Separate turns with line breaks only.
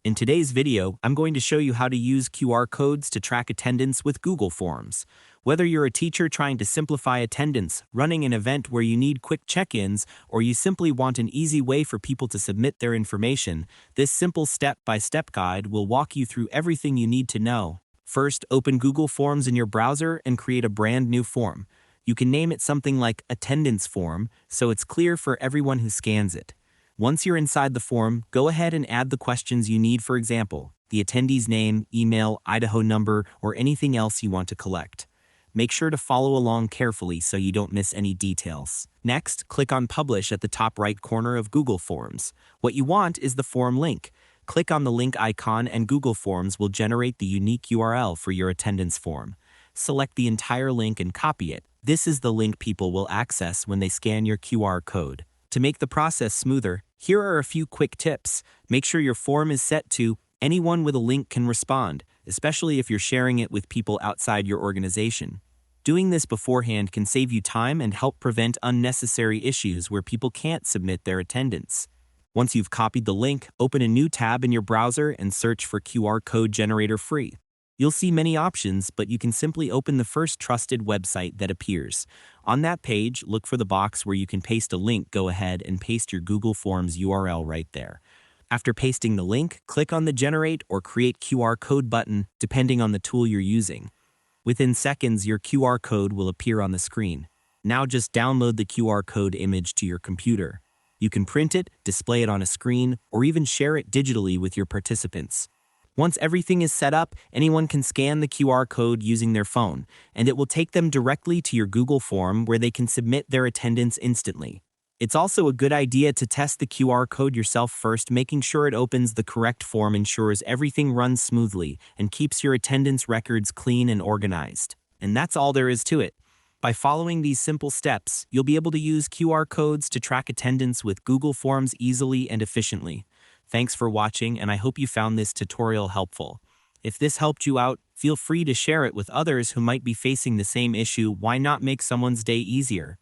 In today's video, I'm going to show you how to use QR codes to track attendance with Google Forms. Whether you're a teacher trying to simplify attendance, running an event where you need quick check-ins, or you simply want an easy way for people to submit their information, this simple step-by-step guide will walk you through everything you need to know. First, open Google Forms in your browser and create a brand new form. You can name it something like Attendance Form, so it's clear for everyone who scans it. Once you're inside the form, go ahead and add the questions you need, for example, the attendee's name, email, Idaho number, or anything else you want to collect. Make sure to follow along carefully so you don't miss any details. Next, click on Publish at the top right corner of Google Forms. What you want is the form link. Click on the link icon and Google Forms will generate the unique URL for your attendance form. Select the entire link and copy it. This is the link people will access when they scan your QR code. To make the process smoother, here are a few quick tips. Make sure your form is set to anyone with a link can respond, especially if you're sharing it with people outside your organization. Doing this beforehand can save you time and help prevent unnecessary issues where people can't submit their attendance. Once you've copied the link, open a new tab in your browser and search for QR Code Generator Free. You'll see many options, but you can simply open the first trusted website that appears. On that page, look for the box where you can paste a link. Go ahead and paste your Google Forms URL right there. After pasting the link, click on the Generate or Create QR Code button, depending on the tool you're using. Within seconds, your QR code will appear on the screen. Now just download the QR code image to your computer. You can print it, display it on a screen, or even share it digitally with your participants. Once everything is set up, anyone can scan the QR code using their phone, and it will take them directly to your Google form where they can submit their attendance instantly. It's also a good idea to test the QR code yourself first. Making sure it opens the correct form ensures everything runs smoothly and keeps your attendance records clean and organized. And that's all there is to it. By following these simple steps, you'll be able to use QR codes to track attendance with Google Forms easily and efficiently. Thanks for watching, and I hope you found this tutorial helpful. If this helped you out, feel free to share it with others who might be facing the same issue. Why not make someone's day easier?